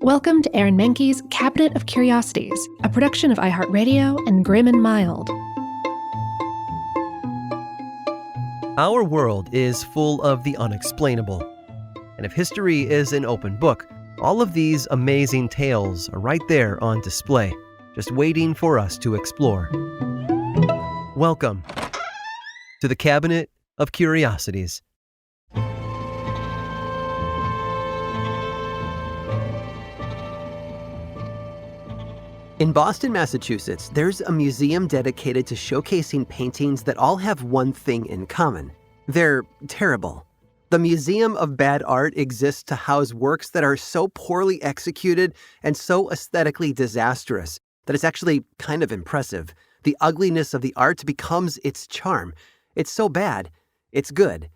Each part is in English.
Welcome to Aaron Mahnke's Cabinet of Curiosities, a production of iHeartRadio and Grim and Mild. Our world is full of the unexplainable. And if history is an open book, all of these amazing tales are right there on display, just waiting for us to explore. Welcome to the Cabinet of Curiosities. In Boston, Massachusetts, there's a museum dedicated to showcasing paintings that all have one thing in common. They're terrible. The Museum of Bad Art exists to house works that are so poorly executed and so aesthetically disastrous that it's actually kind of impressive. The ugliness of the art becomes its charm. It's so bad, it's good.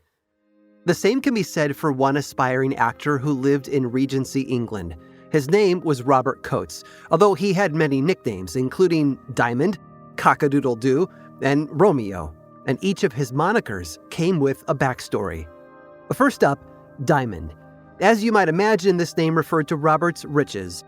The same can be said for one aspiring actor who lived in Regency, England. His name was Robert Coates, although he had many nicknames, including Diamond, Cock-a-doodle-doo, and Romeo, and each of his monikers came with a backstory. First up, Diamond. As you might imagine, this name referred to Robert's riches.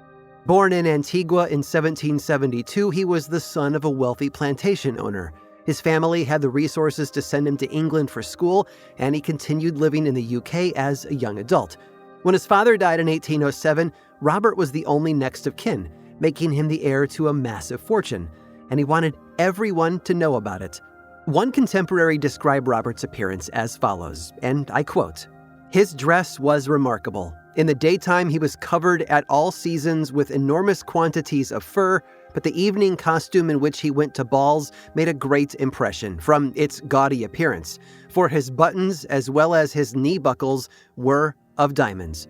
Born in Antigua in 1772, he was the son of a wealthy plantation owner. His family had the resources to send him to England for school, and he continued living in the UK as a young adult. When his father died in 1807, Robert was the only next of kin, making him the heir to a massive fortune, and he wanted everyone to know about it. One contemporary described Robert's appearance as follows, and I quote, "His dress was remarkable. In the daytime, he was covered at all seasons with enormous quantities of fur, but the evening costume in which he went to balls made a great impression from its gaudy appearance, for his buttons as well as his knee buckles were of diamonds."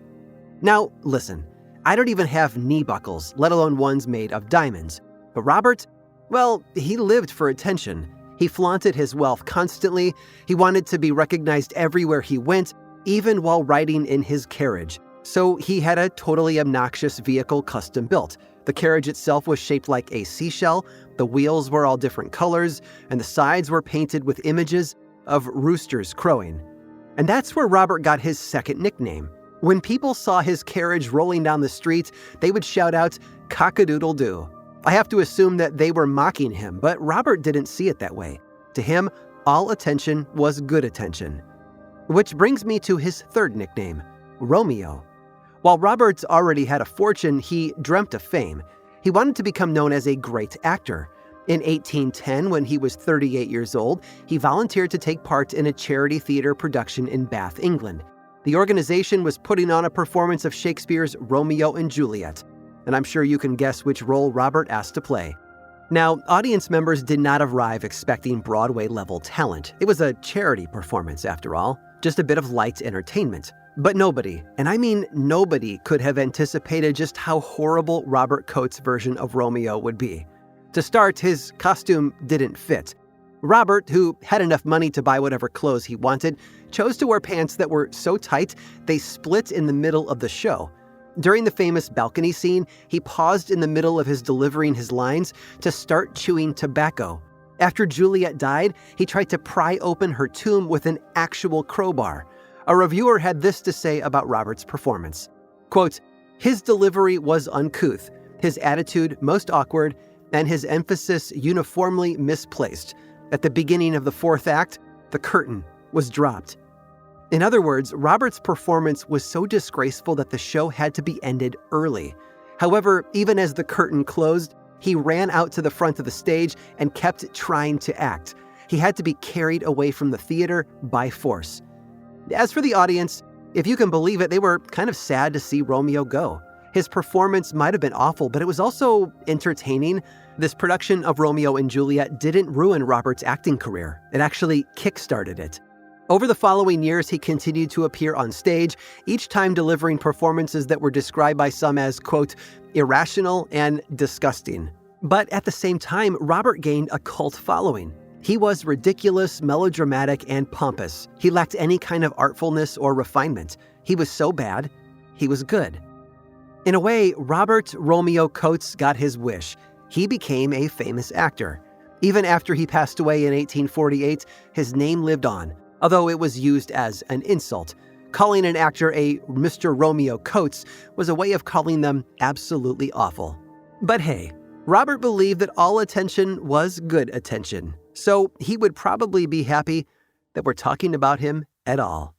Now, listen, I don't even have knee buckles, let alone ones made of diamonds. But Robert, well, he lived for attention. He flaunted his wealth constantly. He wanted to be recognized everywhere he went, even while riding in his carriage. So he had a totally obnoxious vehicle custom built. The carriage itself was shaped like a seashell, the wheels were all different colors, and the sides were painted with images of roosters crowing. And that's where Robert got his second nickname. When people saw his carriage rolling down the street, they would shout out, "Cock-a-doodle-doo." I have to assume that they were mocking him, but Robert didn't see it that way. To him, all attention was good attention. Which brings me to his third nickname, Romeo. While Robert already had a fortune, he dreamt of fame. He wanted to become known as a great actor. In 1810, when he was 38 years old, he volunteered to take part in a charity theater production in Bath, England. The organization was putting on a performance of Shakespeare's Romeo and Juliet, and I'm sure you can guess which role Robert asked to play. Now, audience members did not arrive expecting Broadway-level talent. It was a charity performance, after all, just a bit of light entertainment. But nobody, and I mean nobody, could have anticipated just how horrible Robert Coates' version of Romeo would be. To start, his costume didn't fit. Robert, who had enough money to buy whatever clothes he wanted, chose to wear pants that were so tight they split in the middle of the show. During the famous balcony scene, he paused in the middle of his delivering his lines to start chewing tobacco. After Juliet died, he tried to pry open her tomb with an actual crowbar. A reviewer had this to say about Robert's performance. Quote, "His delivery was uncouth, his attitude most awkward, and his emphasis uniformly misplaced. At the beginning of the fourth act, the curtain was dropped." In other words, Robert's performance was so disgraceful that the show had to be ended early. However, even as the curtain closed, he ran out to the front of the stage and kept trying to act. He had to be carried away from the theater by force. As for the audience, if you can believe it, they were kind of sad to see Romeo go. His performance might have been awful, but it was also entertaining. This production of Romeo and Juliet didn't ruin Robert's acting career. It actually kick-started it. Over the following years, he continued to appear on stage, each time delivering performances that were described by some as, quote, irrational and disgusting. But at the same time, Robert gained a cult following. He was ridiculous, melodramatic, and pompous. He lacked any kind of artfulness or refinement. He was so bad, he was good. In a way, Robert Romeo Coates got his wish. He became a famous actor. Even after he passed away in 1848, his name lived on, although it was used as an insult. Calling an actor a Mr. Romeo Coates was a way of calling them absolutely awful. But hey, Robert believed that all attention was good attention, so he would probably be happy that we're talking about him at all.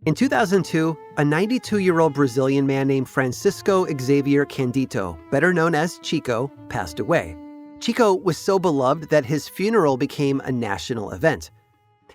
In 2002, a 92-year-old Brazilian man named Francisco Xavier Candido, better known as Chico, passed away. Chico was so beloved that his funeral became a national event.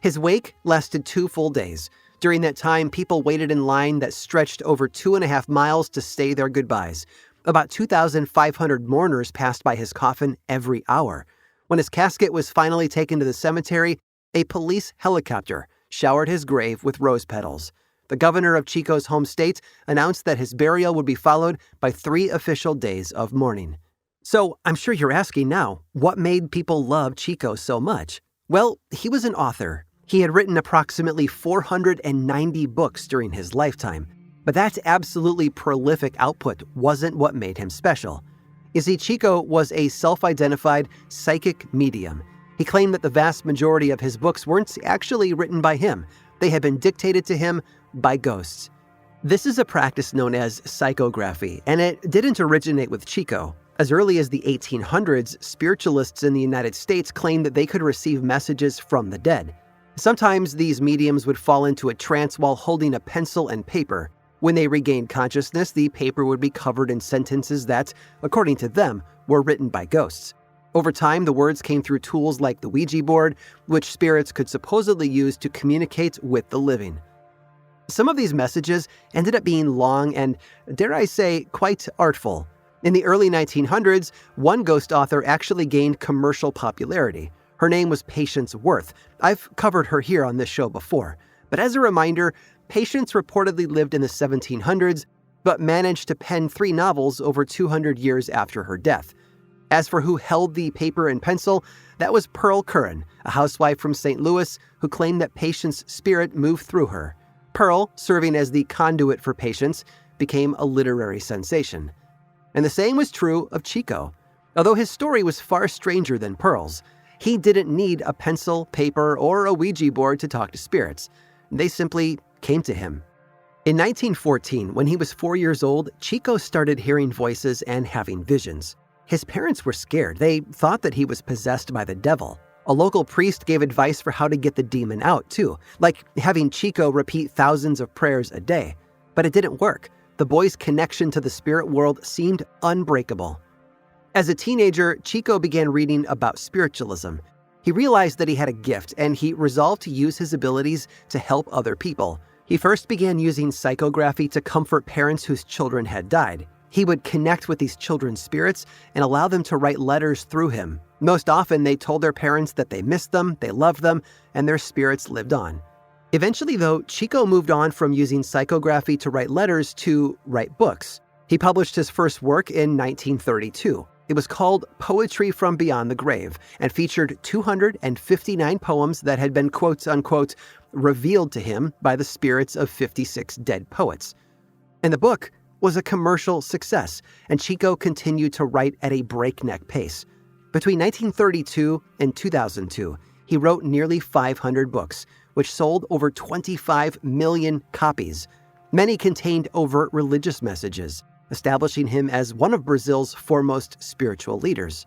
His wake lasted 2 full days. During that time, people waited in line that stretched over 2.5 miles to say their goodbyes. About 2,500 mourners passed by his coffin every hour. When his casket was finally taken to the cemetery, a police helicopter showered his grave with rose petals. The governor of Chico's home state announced that his burial would be followed by 3 official days of mourning. So, I'm sure you're asking now, what made people love Chico so much? Well, he was an author. He had written approximately 490 books during his lifetime. But that absolutely prolific output wasn't what made him special. You see, Chico was a self-identified psychic medium. He claimed that the vast majority of his books weren't actually written by him. They had been dictated to him by ghosts. This is a practice known as psychography, and it didn't originate with Chico. As early as the 1800s, spiritualists in the United States claimed that they could receive messages from the dead. Sometimes these mediums would fall into a trance while holding a pencil and paper. When they regained consciousness, the paper would be covered in sentences that, according to them, were written by ghosts. Over time, the words came through tools like the Ouija board, which spirits could supposedly use to communicate with the living. Some of these messages ended up being long and, dare I say, quite artful. In the early 1900s, one ghost author actually gained commercial popularity. Her name was Patience Worth. I've covered her here on this show before. But as a reminder, Patience reportedly lived in the 1700s, but managed to pen 3 novels over 200 years after her death. As for who held the paper and pencil, that was Pearl Curran, a housewife from St. Louis who claimed that Patience's spirit moved through her. Pearl, serving as the conduit for Patience, became a literary sensation. And the same was true of Chico. Although his story was far stranger than Pearl's, he didn't need a pencil, paper, or a Ouija board to talk to spirits. They simply came to him. In 1914, when he was 4 years old, Chico started hearing voices and having visions. His parents were scared. They thought that he was possessed by the devil. A local priest gave advice for how to get the demon out, too, like having Chico repeat thousands of prayers a day. But it didn't work. The boy's connection to the spirit world seemed unbreakable. As a teenager, Chico began reading about spiritualism. He realized that he had a gift, and he resolved to use his abilities to help other people. He first began using psychography to comfort parents whose children had died. He would connect with these children's spirits and allow them to write letters through him. Most often, they told their parents that they missed them, they loved them, and their spirits lived on. Eventually, though, Chico moved on from using psychography to write letters to write books. He published his first work in 1932. It was called Poetry from Beyond the Grave and featured 259 poems that had been quote-unquote revealed to him by the spirits of 56 dead poets. And the book was a commercial success, and Chico continued to write at a breakneck pace. Between 1932 and 2002, he wrote nearly 500 books, which sold over 25 million copies. Many contained overt religious messages, establishing him as one of Brazil's foremost spiritual leaders.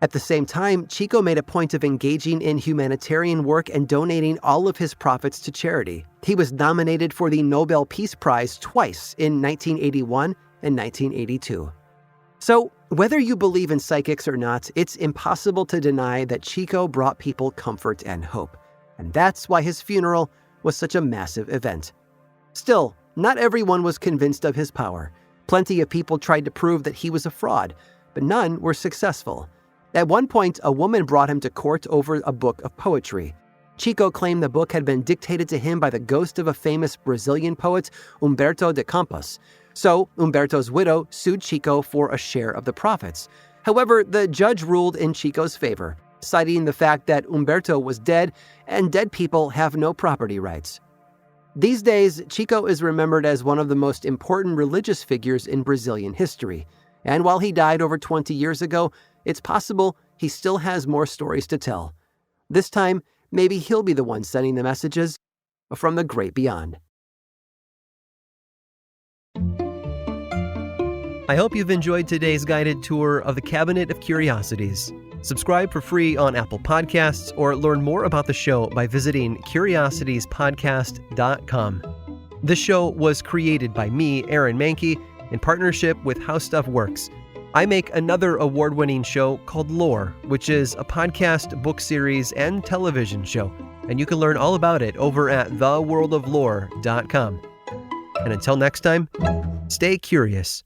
At the same time, Chico made a point of engaging in humanitarian work and donating all of his profits to charity. He was nominated for the Nobel Peace Prize twice in 1981 and 1982. So, whether you believe in psychics or not, it's impossible to deny that Chico brought people comfort and hope. And that's why his funeral was such a massive event. Still, not everyone was convinced of his power. Plenty of people tried to prove that he was a fraud, but none were successful. At one point, a woman brought him to court over a book of poetry. Chico claimed the book had been dictated to him by the ghost of a famous Brazilian poet, Humberto de Campos. So, Humberto's widow sued Chico for a share of the profits. However, the judge ruled in Chico's favor, citing the fact that Humberto was dead and dead people have no property rights. These days, Chico is remembered as one of the most important religious figures in Brazilian history. And while he died over 20 years ago, it's possible he still has more stories to tell. This time, maybe he'll be the one sending the messages from the great beyond. I hope you've enjoyed today's guided tour of the Cabinet of Curiosities. Subscribe for free on Apple Podcasts or learn more about the show by visiting curiositiespodcast.com. This show was created by me, Aaron Mahnke, in partnership with How Stuff Works. I make another award-winning show called Lore, which is a podcast, book series, and television show, and you can learn all about it over at theworldoflore.com. And until next time, stay curious.